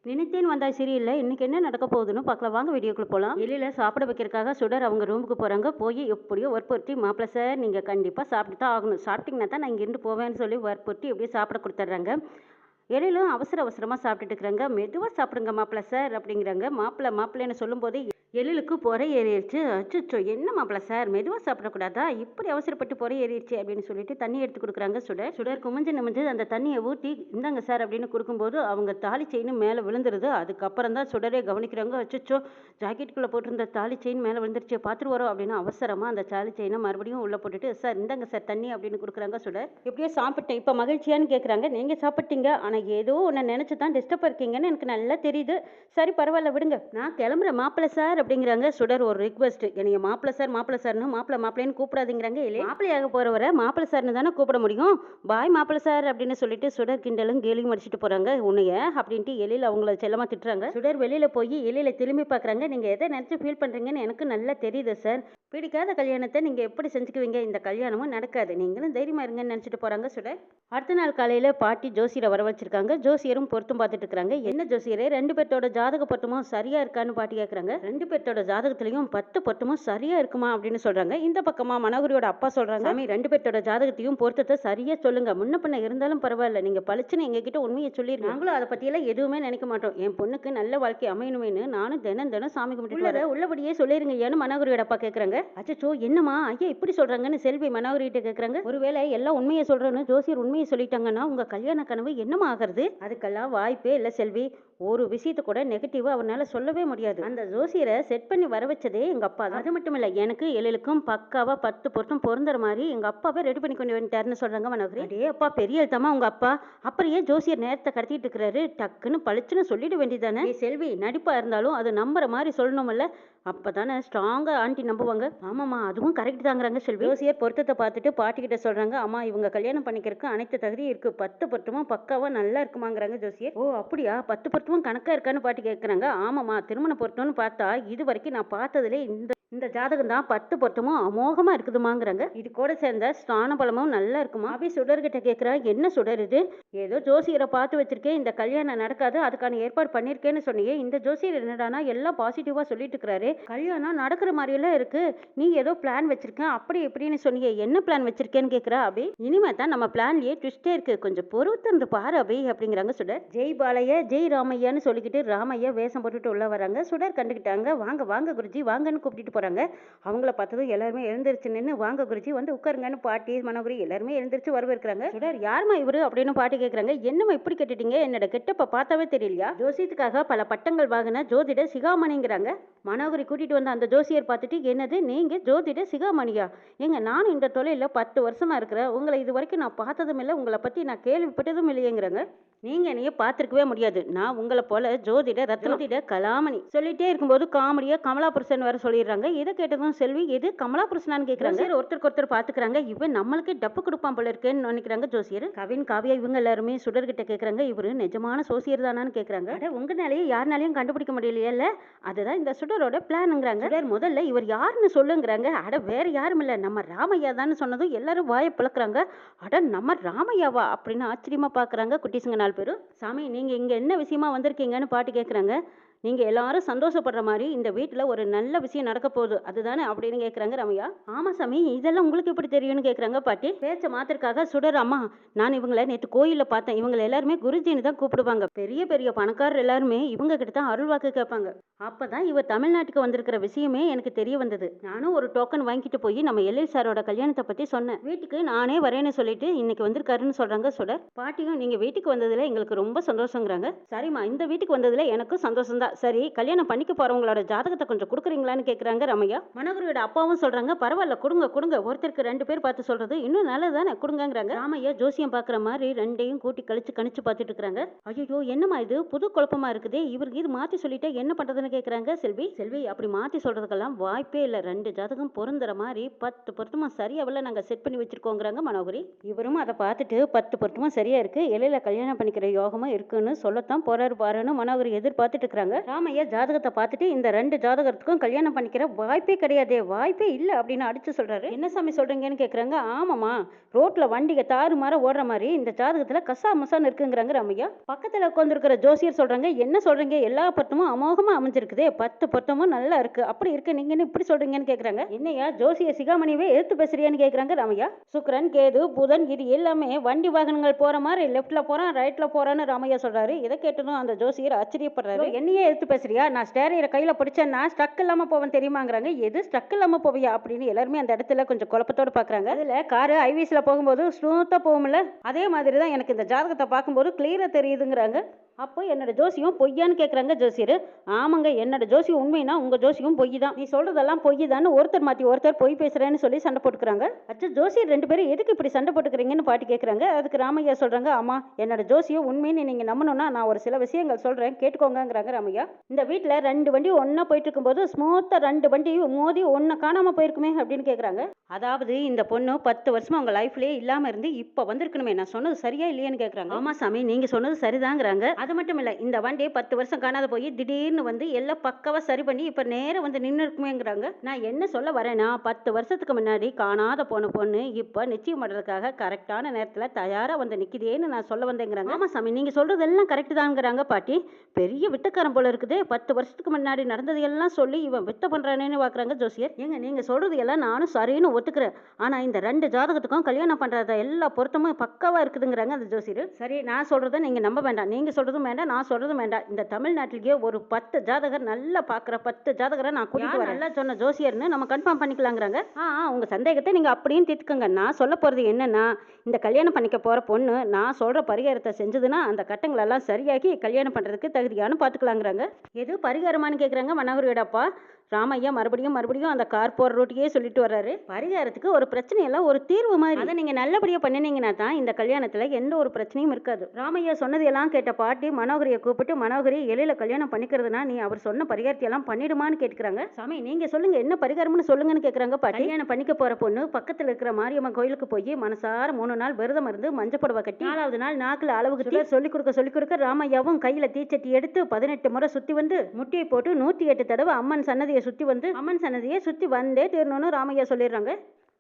நினைத்தேன் வந்தாய் சீரியல்ல இன்னைக்கு என்ன நடக்க போகுதுன்னு பார்க்கலாம் வாங்க வீடியோக்குள்ள போகலாம். வெளியில சாப்பிட வைக்கிறதுக்காக சுடர் அவங்க ரூமுக்கு போறாங்க. போய் எப்படியோ வற்புறுத்தி மாப்பிள்ள சார் நீங்க கண்டிப்பா சாப்பிட்டு தான் ஆகணும், சாப்பிட்டீங்கன்னா தான் நான் இங்கிருந்து போவேன்னு சொல்லி வற்புறுத்தி எப்படியோ சாப்பிட கொடுத்துட்றாங்க. இடையிலும் அவசர அவசரமா சாப்பிட்டுட்டு இருக்கிறாங்க. மெதுவா சாப்பிடுங்க மாப்பிள்ள சார் அப்படிங்கிறாங்க. மாப்பிள்ளைன்னு சொல்லும்போது எழிலுக்கு பொறை ஏறிடுச்சு. அச்சோ என்ன மாப்பிள்ள சார் மெதுவாக சாப்பிடக்கூடாதா, இப்படி அவசரப்பட்டு பொறை ஏறிடுச்சு அப்படின்னு சொல்லிட்டு தண்ணி எடுத்து கொடுக்குறாங்க. சுடர் குமிஞ்சு நிமிஞ்சு அந்த தண்ணியை ஊற்றி இந்தாங்க சார் அப்படின்னு கொடுக்கும்போது அவங்க தாலி செயின் மேலே விழுந்துருது. அதுக்கப்புறம் தான் சுடரே கவனிக்கிறாங்க. அச்சோ ஜாக்கெட்டுக்குள்ளே போட்டிருந்த தாலி செயின் மேலே விழுந்துருச்சு, பார்த்துட்டு வரோம் அப்படின்னு அவசரமாக அந்த தாலி செயினை மறுபடியும் உள்ளே போட்டுட்டு சார் இந்தாங்க சார் தண்ணி அப்படின்னு கொடுக்குறாங்க. சுடர் எப்படியோ சாப்பிட்டேன், இப்போ மகிழ்ச்சியான்னு கேட்குறாங்க. நீங்கள் சாப்பிட்டீங்க, ஆனால் ஏதோ ஒன்று நினச்சி தான் டிஸ்டர்ப் இருக்கீங்கன்னு எனக்கு நல்லா தெரியுது. சரி பரவாயில்ல விடுங்க, நான் கிளம்புறேன் மாப்பிள்ள சார் அப்படிங்கிறாங்க. சுடர் ஒரு ரிக்வெஸ்ட், என்னைய மாப்பிள்ள சார்னு மாப்பிள்ளைன்னு கூப்பிடாதீங்கிறாங்க. இல்லை மாப்பிள்ளையாக போறவரை மாப்பிள்ள சார்னு தானே கூப்பிட முடியும், பாய் மாப்பிள்ள சார் அப்படின்னு சொல்லிட்டு சுடர் கிண்டலும் கேலியும் அடிச்சுட்டு போறாங்க. உன்னைய அப்படின்ட்டு எழில் அவங்கள செல்லமா திட்டுறாங்க. சுடர் வெளியில போய் எழில திரும்பி பார்க்குறாங்க. நீங்க எதை நினைச்சு ஃபீல் பண்றீங்கன்னு எனக்கு நல்லா தெரியுது சார், பிடிக்காத கல்யாணத்தை நீங்க எப்படி செஞ்சுக்குவீங்க, இந்த கல்யாணமும் நடக்காது, நீங்களும் தைரியமா இருங்கன்னு நினைச்சிட்டு போறாங்க. சுடர் அடுத்த நாள் காலையில பாட்டி ஜோசியரை வர வச்சிருக்காங்க. ஜோசியரும் பொருத்தம் பார்த்துட்டு இருக்காங்க. என்ன ஜோசியரே, ரெண்டு பேர்த்தோட ஜாதக பொருத்தமும் சரியா இருக்கான்னு பாட்டி கேட்கறாங்க. ரெண்டு பேர்த்தோட ஜாதகத்திலையும் 10 பொருத்தமும் சரியா இருக்குமா அப்படின்னு சொல்றாங்க. இந்த பக்கமா மனோகரியோட அப்பா சொல்றாங்க, சாமி ரெண்டு பேர்த்தோட ஜாதகத்தையும் பொருத்தத்தை சரியா சொல்லுங்க, முன்ன பின்ன இருந்தாலும் பரவாயில்ல, நீங்க பளிச்சுன்னு எங்ககிட்ட உண்மையை சொல்லிருங்க, நாங்களும் அதை பத்தியெல்லாம் எதுவுமே நினைக்க மாட்டோம், என் பொண்ணுக்கு நல்ல வாழ்க்கை அமையணுமேனு நானும் தினம் சாமி கும்பிட்டு உள்ளபடியே சொல்லிருங்க ஏன்னு மனோகரியோட அப்பா கேட்கறாங்க. அச்சோ என்னம்மா ஐயா இப்படி சொல்றாங்கன்னு செல்வி மனோகரிட்ட கேட்கறாங்க. ஒருவேளை எல்லாம் உண்மையை சொல்றேன்னு ஜோசியர் உண்மையை சொல்லிட்டாங்கன்னா உங்க கல்யாண கனவு என்னமா ஆகிறது, அதுக்கெல்லாம் வாய்ப்பே இல்லை செல்வி, ஒரு விஷயத்தை கூட நெகட்டிவா அவனால சொல்லவே முடியாது, அந்த ஜோசியரை செட் பண்ணி வர வச்சதே எங்க அப்பா தான், அது மட்டும் இல்ல எனக்கு எழிலுக்கும் பக்காவா 10 பொருத்தம் பொருந்துற மாதிரி எங்க அப்பாவே ரெடி பண்ணி கொண்டு வந்துட்டாருன்னு சொல்றாங்க மனோகரி. அடே அப்பா பெரிய எழுத்தமா உங்க அப்பா, அப்புறம் ஏன் ஜோசியர் நேரத்தை கடத்திட்டு இருக்கிறாரு, டக்குன்னு பளிச்சுன்னு சொல்லிட வேண்டியதானே. செல்வி நடிப்பா இருந்தாலும் அது நம்புற மாதிரி சொல்லணும்ல, அப்பதானே ஸ்ட்ராங்கா ஆண்டி நம்புவாங்க. ஆமாம்மா அதுவும் கரெக்ட் தாங்கிறாங்க செல்வி. ஜோசியர் பொருத்தத்தை பார்த்துட்டு பாட்டிக்கிட்ட சொல்றாங்க, அம்மா இவங்க கல்யாணம் பண்ணிக்கிறதுக்கு அனைத்து தகுதியும் இருக்கு, 10 பொருத்தமும் பக்காவா நல்லா இருக்குமாங்கிறாங்க ஜோசியர். ஓ அப்படியா, 10 பொருத்தமும் கணக்கா இருக்கான்னு பாட்டி கேட்கறாங்க. ஆமாம்மா திருமண பொருத்தம்னு பார்த்தா இது வரைக்கும் நான் பார்த்ததுல இந்த ஜாதகம் தான் 10 பொருத்தமும் அமோகமா இருக்குதுமாங்கிறாங்க. இது கூட சேர்ந்த ஸ்தான பலமும் நல்லா இருக்குமா அப்படி சுடர்கிட்ட கேட்கிறா. என்ன சுடர் இது, ஏதோ ஜோசியரை பார்த்து வச்சிருக்கேன், இந்த கல்யாணம் நடக்காது அதுக்கான ஏற்பாடு பண்ணிருக்கேன்னு சொன்னியே, இந்த ஜோசியர் என்னடானா எல்லாம் பாசிட்டிவா சொல்லிட்டு இருக்கிறாரு, கல்யாணம் நடக்கிற மாதிரியெல்லாம் இருக்கு, நீ ஏதோ பிளான் வச்சிருக்கேன் அப்படி இப்படின்னு சொன்னியே, என்ன பிளான் வச்சிருக்கேன்னு கேட்கிறா. அப்படி இனிமே தான் நம்ம பிளான்லயே ட்விஸ்டே இருக்கு, கொஞ்சம் பொறுத்திருந்து பாரு அபி அப்படிங்கிறாங்க சுடர். ஜெய் பாலையா ஜெய் ராமையான்னு சொல்லிக்கிட்டு ராமையா வேஷம் போட்டுட்டு உள்ள வராங்க. சுடர் கண்டுக்கிட்டாங்க. வாங்க வாங்க குருஜி வாங்கன்னு கூப்பிட்டு போறாங்க. அவங்கள பார்த்ததும் எல்லாருமே எழுந்திருச்சு நின்று வாங்க குருஜி வந்து உட்காருங்கன்னு பாட்டி மனோகரி எல்லாருமே எழுந்திருச்சு வரவேற்கிறாங்க. சுடர் யாருமா இவரு அப்படின்னு பாட்டி கேட்கறாங்க. என்னமா இப்படி கேட்டுட்டீங்க, என்னோட கெட்டப்ப பார்த்தாவே தெரியலையா, ஜோசியத்துக்காக பல பட்டங்கள் வாங்கின ஜோதிட சிகாமணிங்கிறாங்க. மனோகரி கூட்டிட்டு வந்த அந்த ஜோசியர் பார்த்துட்டு, என்னது நீங்க ஜோதிட சிகாமணியா, ஏங்க நானும் இந்த தொழில 10 வருஷமா இருக்கிறேன், உங்களை இது வரைக்கும் நான் பார்த்ததும் இல்லை, உங்களை பத்தி நான் கேள்விப்பட்டதும் இல்லையேங்கிறாங்க. நீங்க என்னைய பார்த்துருக்கவே முடியாது, நான் உங்களை போல ஜோதிட ரத்னோதிட கலாமணி சொல்லிட்டே இருக்கும்போது காமெடியா கமலாபுருஷன் வேற சொல்லிடுறாங்க. இதை கேட்டதும் செல்வி எது கமலாபுருஷனான்னு கேட்கறாங்க. ஒருத்தருக்கு ஒருத்தர் பாத்துக்கிறாங்க. இவன் நம்மளுக்கு டப்பு கொடுப்பான் போல இருக்கேன்னு நினைக்கிறாங்க ஜோசியர். கவின் காவியா இவங்க எல்லாருமே சுடர்கிட்ட கேட்கறாங்க, இவரு நிஜமான சோசியர் தானான்னு கேட்கறாங்க. அட உங்கனாலேயே யாருனாலையும் கண்டுபிடிக்க முடியலையல்ல, அதுதான் இந்த சுடரோட பிளானுங்கிறாங்க. சுடர் முதல்ல இவர் யாருன்னு சொல்லுங்கிறாங்க. அட வேற யாரும் இல்ல நம்ம ராமையா தான் சொன்னதும் எல்லாரும் வாயை பிளக்குறாங்க. அட நம்ம ராமையாவா அப்படின்னு ஆச்சரியமா பாக்குறாங்க குட்டிசுங்க 4 பேரும். சாமி நீங்க இங்க என்ன விஷயமா வந்திருக்கீங்கன்னு பாட்டு கேட்கறாங்க. நீங்கள் எல்லாரும் சந்தோஷப்படுற மாதிரி இந்த வீட்டில் ஒரு நல்ல விஷயம் நடக்க போகுது அதுதானே அப்படின்னு கேட்குறாங்க ரம்யா. ஆமாம் சாமி இதெல்லாம் உங்களுக்கு எப்படி தெரியும்னு கேட்குறாங்க பாட்டி. பேச்ச மாத்திரக்காக சுடர் அம்மா நான் இவங்களை நேற்று கோயிலில் பார்த்தேன், இவங்களை எல்லாருமே குருஜின்னு தான் கூப்பிடுவாங்க, பெரிய பெரிய பணக்காரர் எல்லாருமே இவங்க கிட்ட தான் அருள் வாக்கு கேட்பாங்க, அப்பதான் இவர் தமிழ்நாட்டுக்கு வந்திருக்கிற விஷயமே எனக்கு தெரிய வந்தது, நானும் ஒரு டோக்கன் வாங்கிட்டு போய் நம்ம எல்ஐ சாரோட கல்யாணத்தை பற்றி சொன்னேன், வீட்டுக்கு நானே வரேன்னு சொல்லிட்டு இன்னைக்கு வந்திருக்காருன்னு சொல்கிறாங்க சுடர். பாட்டியும் நீங்கள் வீட்டுக்கு வந்ததில் எங்களுக்கு ரொம்ப சந்தோஷங்கிறாங்க. சரிம்மா இந்த வீட்டுக்கு வந்ததில் எனக்கும் சந்தோஷம் தான், சரி கல்யாணம் பண்ணிக்க போறவங்களோட ஜாதகத்தை கொஞ்சம் கொடுக்குறீங்களான்னு கேட்குறாங்க ரம்யா. மனோகரியோட அப்பாவும் சொல்றாங்க, பரவாயில்ல கொடுங்க ஒருத்தருக்கு 2 பேர் பார்த்து சொல்றது இன்னும் நல்லதானே கொடுங்கங்கிறாங்க. ராமையா ஜோசியம் பார்க்குற மாதிரி ரெண்டையும் கூட்டி கணிச்சு பார்த்துட்டு இருக்காங்க. ஐயோ என்னமா இது புது குழப்பமா இருக்குதே, இவருக்கு இது மாற்றி சொல்லிட்டா என்ன பண்ணுறதுன்னு கேட்குறாங்க செல்வி அப்படி மாற்றி சொல்கிறதுக்கெல்லாம் வாய்ப்பே இல்லை, 2 ஜாதகம் பொருந்துற மாதிரி 10 பொருத்தமாக சரியாவில் நாங்கள் செட் பண்ணி வச்சிருக்கோங்கிறாங்க மனோகரி. இவரும் அதை பார்த்துட்டு 10 பொருத்தமாக சரியா இருக்கு, இலையில கல்யாணம் பண்ணிக்கிற யோகமாக இருக்குன்னு சொல்லத்தான் போறாரு பாருன்னு மனோகரி எதிர்பார்த்துட்டு இருக்கிறாங்க. ராமையா ஜாதகத்தை பார்த்துட்டு இந்த 2 ஜாதகத்துக்கும் கல்யாணம் பண்ணிக்கிற வாய்ப்பே கிடையாதே, வாய்ப்பே இல்லை அப்படின்னு அடிச்சு சொல்றாரு. என்ன சாமி சொல்றீங்கன்னு கேட்குறாங்க. ஆமாம்மா, ரோட்ல வண்டிக தாறுமாற ஓடுற மாதிரி இந்த ஜாதகத்துல கசா முசான்னு இருக்குங்கிறாங்க ராமையா. பக்கத்துல உட்காந்துருக்கிற ஜோசியர் சொல்றாங்க, என்ன சொல்றீங்க, எல்லா பொருத்தமும் அமோகமா அமைஞ்சிருக்குதே, 10 பொருத்தமும் நல்லா இருக்கு, அப்படி இருக்கு, நீங்க என்ன இப்படி சொல்றீங்கன்னு கேட்குறாங்க. என்னையா ஜோசிய சிகாமணியவே எடுத்து பேசுறியான்னு கேட்குறாங்க ராமையா. சுக்கிரன் கேது புதன் இது எல்லாமே வண்டி வாகனங்கள் போற மாதிரி லெஃப்ட்ல போறான் ரைட்ல போறான்னு ராமையா சொல்றாரு. இதை கேட்டதும் அந்த ஜோசியர் ஆச்சரியப்படுறாரு. என்னையே எடுத்து பேசுறியா, நான் ஸ்டேரியரை கையில பிடிச்சேன்னா ஸ்டக் இல்லாம போவேன் தெரியுமாங்கிறாங்க. எது ஸ்டக் இல்லாம போவியா அப்படின்னு எல்லாருமே அந்த இடத்துல கொஞ்சம் குழப்பத்தோட பாக்குறாங்க. அதுல காரு ஐவிஸ்ல போகும்போது ஸ்மூத்தா போகும்ல, அதே மாதிரி தான் எனக்கு இந்த ஜாதகத்தை பார்க்கும்போது கிளியரா தெரியுதுங்கிறாங்க. அப்போ என்னோட ஜோசியம் பொய்யான்னு கேட்குறாங்க ஜோசியர். ஆமாங்க, என்னோட ஜோசியம் உண்மைனா உங்க ஜோசியம் பொய் தான், நீ சொல்றதெல்லாம் பொய் தான் ஒருத்தர் மாற்றி ஒருத்தர் பொய் பேசுறேன்னு சொல்லி சண்டை போட்டுக்கிறாங்க. அச்சா ஜோசியர் 2 பேரும் எதுக்கு இப்படி சண்டை போட்டுக்கிறீங்கன்னு பாட்டி கேட்குறாங்க. அதுக்கு ராமையா சொல்றாங்க, ஆமா என்னோட ஜோசியம் உண்மைன்னு நீங்க நம்பணும்னா நான் ஒரு சில விஷயங்கள் சொல்றேன் கேட்டுக்கோங்கிறாங்க ராமையா. இந்த வீட்டில் 2 வண்டி ஒன்னா போயிட்டு இருக்கும்போது ஸ்மூத்தா 2 வண்டி மோதி ஒன்னு காணாம போயிருக்குமே அப்படின்னு கேட்குறாங்க. அதாவது இந்த பொண்ணு 10 வருஷமா உங்க லைஃப்லயே இல்லாம இருந்து இப்ப வந்திருக்கணுமே, நான் சொன்னது சரியா இல்லையான்னு கேட்குறாங்க. ஆமா சாமி, நீங்க சொன்னது சரிதாங்கிறாங்க. அது மட்டும் இல்ல, இந்த வண்டி 10 வருஷம் காணாத போய் திடீர்னு வந்து எல்லாம் பக்கவா சரி பண்ணி இப்ப நேரம் வந்து நின்று இருக்குமேங்கிறாங்க. நான் என்ன சொல்ல வரேன்னா, 10 வருஷத்துக்கு முன்னாடி காணாத போன பொண்ணு இப்ப நிச்சயம் பண்றதுக்காக கரெக்டான நேரத்துல தயாரா வந்து நிக்குதேன்னு நான் சொல்ல வந்தேங்கிறாங்க. ஆமா சாமி, நீங்க சொல்றது எல்லாம் கரெக்ட் தான்ங்கிறாங்க பாட்டி. பெரிய வித்தக்காரன் போல இருக்குது, 10 வருஷத்துக்கு முன்னாடி நடந்தது எல்லாம் சொல்லி இவன் வித்த பண்றானேன்னு பாக்குறாங்க ஜோசியர். ஏங்க நீங்க சொல்றது எல்லாம் நானும் சரின்னு ஒத்துக்கிறேன், ஆனா இந்த 2 ஜாதகத்துக்கும் கல்யாணம் பண்றத எல்லா பொருத்தமும் பக்கவா இருக்குதுங்கிறாங்க அந்த ஜோசியர். சரி, நான் சொல்றதை நீங்க நம்ப வேண்டாம், நீங்க சொல்றதும் வேண்டாம் நான் சொல்றதும் வேண்டாம். இந்த தமிழ்நாட்டிலேயே ஒரு 10 ஜாதகர் நல்லா பாக்குற 10 ஜாதகரை நான் கூட்டிட்டு வரேன், நல்லா சொன்ன ஜோசியர்னு நம்ம கன்ஃபார்ம் பண்ணிக்கலாங்கிறாங்க. உங்க சந்தேகத்தை நீங்க அப்படியும் தீர்த்துக்கங்க. நான் சொல்ல போறது என்னன்னா, இந்த கல்யாணம் பண்ணிக்க போற பொண்ணு நான் சொல்ற பரிகாரத்தை செஞ்சதுன்னா அந்த கட்டங்கள் எல்லாம் சரியாகி கல்யாணம் பண்றதுக்கு தகுதியானு பாத்துக்கலாங்கிறாங்க. எது பரிகாரமானு கேக்குறாங்க மனோகரியோட அப்பா. ராமையா மறுபடியும் அந்த கார் போற ரூட்டையே சொல்லிட்டு வர்றாரு. பரிகாரத்துக்கு ஒரு பிரச்சனை எல்லாம் ஒரு தீர்வு மாதிரி, அதை நீங்க நல்லபடியா பண்ணினீங்கன்னா தான் இந்த கல்யாணத்துல எந்த ஒரு பிரச்சனையும் இருக்காது. ராமையா சொன்னது எல்லாம் கேட்ட பாட்டி மனோகரியை கூப்பிட்டு, மனோகரி எளியில கல்யாணம் பண்ணிக்கிறதுனா நீ அவர் சொன்ன பரிகாரத்தை எல்லாம் பண்ணிடுமான்னு கேட்கிறாங்க. சாமி நீங்க சொல்லுங்க, என்ன பரிகாரம்னு சொல்லுங்கன்னு கேட்கறாங்க பாட்டி. கல்யாணம் பண்ணிக்க போற பொண்ணு பக்கத்துல இருக்கிற மாரியம்மன் கோயிலுக்கு போய் மனசார 3 நாள் விரதம் இருந்து மஞ்சள் புடவை கட்டி 4வது நாள் நாக்குல அளவுக்கு சொல்லி கொடுக்க ராமையாவும் கையில தீச்சட்டி எடுத்து 18 முறை சுத்தி வந்து முட்டியை போட்டு 108 தடவை அம்மன் சன்னதியை சுத்தி வந்து அம்மன் சன்னதியை சுத்தி வந்தே தீரணும்னு ராமையா சொல்லிடுறாங்க.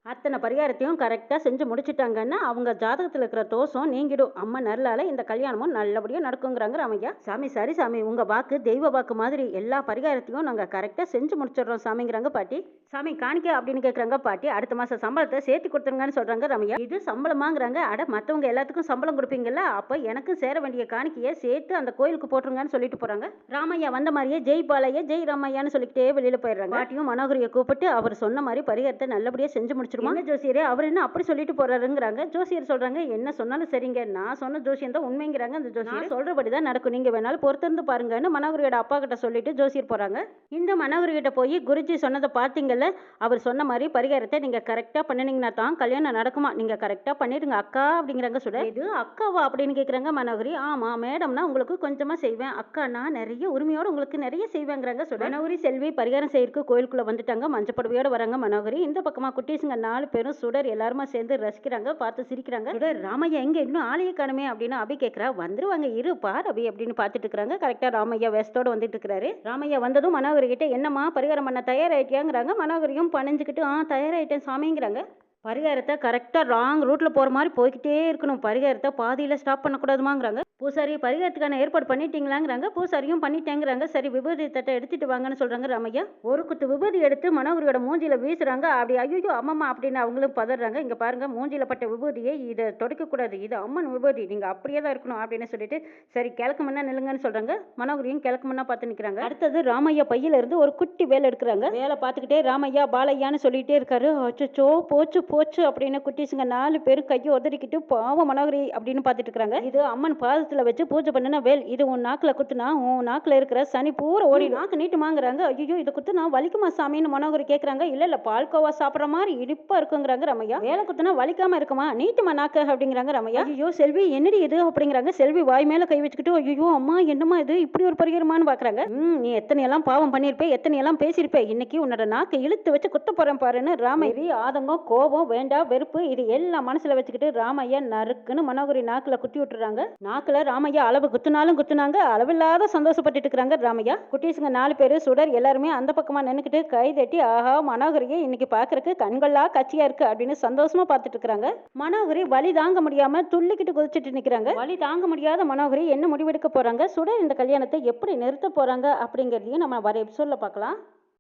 அத்தனை பரிகாரத்தையும் கரெக்டாக செஞ்சு முடிச்சிட்டாங்கன்னா அவங்க ஜாதகத்தில் இருக்கிற தோஷம் நீங்கிடும். அம்மா நல்லால இந்த கல்யாணமும் நல்லபடியாக நடக்குங்கிறாங்க ராமையா. சாமி சரி சாமி, உங்கள் வாக்கு தெய்வ வாக்கு மாதிரி எல்லா பரிகாரத்தையும் நாங்கள் கரெக்டாக செஞ்சு முடிச்சிடுறோம் சாமிங்கிறாங்க பாட்டி. சாமி காணிக்க அப்படின்னு கேட்குறாங்க பாட்டி. அடுத்த மாதம் சம்பளத்தை சேர்த்து கொடுத்துருங்கன்னு சொல்கிறாங்க ராமையா. இது சம்பளமாங்கிறாங்க. அட மற்றவங்க எல்லாத்துக்கும் சம்பளம் கொடுப்பீங்கல்ல, அப்போ எனக்கும் சேர வேண்டிய காணிக்கையை சேர்த்து அந்த கோயிலுக்கு போட்டுருங்கன்னு சொல்லிட்டு போகிறாங்க. ராமையா வந்த மாதிரியே ஜெய் பாலையா ஜெய் ராமையான்னு சொல்லிக்கிட்டே வெளியில் போயிடுறாங்க. பாட்டியும் மனோகரியை கூப்பிட்டு அவர் சொன்ன மாதிரி பரிகாரத்தை நல்லபடியாக செஞ்சு முடிச்சிருமா. ஜோசியரே அவர் என்ன அப்படி சொல்லிட்டு போறாருங்கிறாங்க. ஜோசியர் சொல்றாங்க, என்ன சொன்னாலும் சரிங்க, நான் சொன்ன ஜோசியம் தான் உண்மைங்கிறாங்க. அந்த ஜோசியர் சொல்றபடிதான் நடக்கும், நீங்க வேணாலும் பொறுத்திருந்து பாருங்கன்னு மனோகரியோட அப்பா கிட்ட சொல்லிட்டு ஜோசியர் போறாங்க. இந்த மனோகரி கிட்ட போய் குருஜி சொன்னதை பார்த்தீங்கல்ல, அவர் சொன்ன மாதிரி பரிகாரத்தை நீங்க கரெக்டா பண்ணினீங்கன்னா தான் கல்யாணம் நடக்குமா, நீங்க கரெக்டா பண்ணிடுங்க அக்கா அப்படிங்கிறாங்க. சுட இது அக்காவா அப்படின்னு கேக்குறாங்க மனோகரி. ஆமா மேடம்னா உங்களுக்கு கொஞ்சமா செய்வேன், அக்கானா நிறைய உரிமையோட உங்களுக்கு நிறைய செய்வேங்கிறாங்க. சுட மனோகரி செல்வி பரிகாரம் செய்யறதுக்கு கோயிலுக்குள்ள வந்துட்டாங்க. மஞ்சப்படவையோட வராங்க மனோகரி. இந்த பக்கமா குட்டீஸுங்க 4 பேரும் சுடர் எல்லாருமா சேர்ந்து ரசிக்கிறாங்க, பார்த்து சிரிக்கிறாங்க. சுடர் ராமையா எங்க இன்னும் ஆளையே காணுமே அப்படின்னு அபி கேட்கிறா. வந்துருவாங்க இரு பார் அபி அப்படின்னு பார்த்துட்டு இருக்காங்க. கரெக்டா ராமையா வேஸ்டோட வந்துட்டு இருக்கிறாரு. ராமையா வந்ததும் மனோகரி கிட்ட என்னம்மா பரிகாரம் பண்ண தயாராயிட்டியாங்கிறாங்க. மனோகரியும் பணிஞ்சுக்கிட்டு தயாராயிட்டேன் சாமிங்கிறாங்க. பரிகாரத்தை கரெக்டாக ராங் ரூட்டில் போகிற மாதிரி போய்கிட்டே இருக்கணும், பரிகாரத்தை பாதியில் ஸ்டாப் பண்ணக்கூடாதுமாங்கிறாங்க. பூசாரி பரிகாரத்துக்கான ஏற்பாடு பண்ணிட்டீங்களாங்கிறாங்க. பூசாரியும் பண்ணிட்டேங்கிறாங்க. சரி விபூதி தட்டை எடுத்துட்டு வாங்கன்னு சொல்கிறாங்க ராமையா. ஒரு குத்து விபூதி எடுத்து மனோகரியோட மூஞ்சியில் வீசுறாங்க. அப்படி ஐயோ அம்மம்மா அப்படின்னு அவங்களும் பதறாங்க. இங்கே பாருங்க, மூஞ்சியில் பட்ட விபூதியை இதை தொடக்கக்கூடாது, இது அம்மன் விபூதி, நீங்கள் அப்படியே தான் இருக்கணும் அப்படின்னு சொல்லிட்டு சரி கிழக்கு முன்னா நில்லுங்கன்னு சொல்கிறாங்க. மனோகரியும் கிழக்கு முன்னா பார்த்து நிற்கிறாங்க. அடுத்தது ராமையா பையில இருந்து ஒரு குட்டி வேலை எடுக்கிறாங்க. வேலை பார்த்துக்கிட்டே ராமையா பாலையான்னு சொல்லிட்டே இருக்காரு. அச்சோ போச்சு போச்சு அப்படின்னு குட்டீஸுங்க 4 பேரும் கையை உதறிக்கிட்டு பாவம் மனோகரி அப்படின்னு பார்த்துட்டு இருக்காங்க. இது அம்மன் பாதத்துல வச்சு பூஜை பண்ணின வேல், இது உன் நாக்குல குத்துனா உன் நாக்குல இருக்கிற சனி பூரா ஓடி நாக்கு நீட்டுமாங்கிறாங்க. ஐயோ இதை குத்துனா வலிக்குமா சாமின்னு மனோகரி கேட்கறாங்க. இல்ல பால்கோவா சாப்பிட்ற மாதிரி இனிப்பா இருக்குங்கிறாங்க ரமையா. வேலை குத்துனா வலிக்காம இருக்குமா, நீட்டுமா நாக்கு அப்படிங்கிறாங்க ரமையா. ஐயோ செல்வி என்னடி இது அப்படிங்கிறாங்க. செல்வி வாய் மேல கை வச்சுக்கிட்டு ஐயோ அம்மா என்னமா இது இப்படி ஒரு பரிகாரமானு பாக்குறாங்க. நீ எத்தனையெல்லாம் பாவம் பண்ணிருப்பே, எத்தனையெல்லாம் பேசியிருப்பே, இன்னைக்கு உன்னோட நாக்கை இழுத்து வச்சு குத்த போறேன் பாருன்னு ராமையரி ஆதங்கம் கோபம் வேண்டாம் வெறுப்பு இது எல்லாம் மனசுல வச்சுக்கிட்டு ராமையா நறுக்குன்னு மனோகரி நாக்குல குத்தி விட்டுறாங்க. நாக்குல சுடர் ராமையா அளவு குத்துனாலும் குத்துனாங்க, அளவில்லாத சந்தோஷப்பட்டுட்டு இருக்கிறாங்க ராமையா. குட்டீஸுங்க 4 பேர் சுடர் எல்லாருமே அந்த பக்கமாக நின்றுக்கிட்டு கை தட்டி ஆஹா மனோகரியை இன்னைக்கு பார்க்கறக்கு கண்கொள்ளா காட்சியாக இருக்குது அப்படின்னு சந்தோஷமாக பார்த்துட்டு இருக்கிறாங்க. மனோகரி வலி தாங்க முடியாமல் துள்ளிக்கிட்டு குதிச்சுட்டு நிற்கிறாங்க. வலி தாங்க முடியாத மனோகரி என்ன முடிவெடுக்க போகிறாங்க, சுடர் இந்த கல்யாணத்தை எப்படி நிறுத்த போகிறாங்க அப்படிங்கிறதையும் நம்ம வர எபிசோடில் பார்க்கலாம்.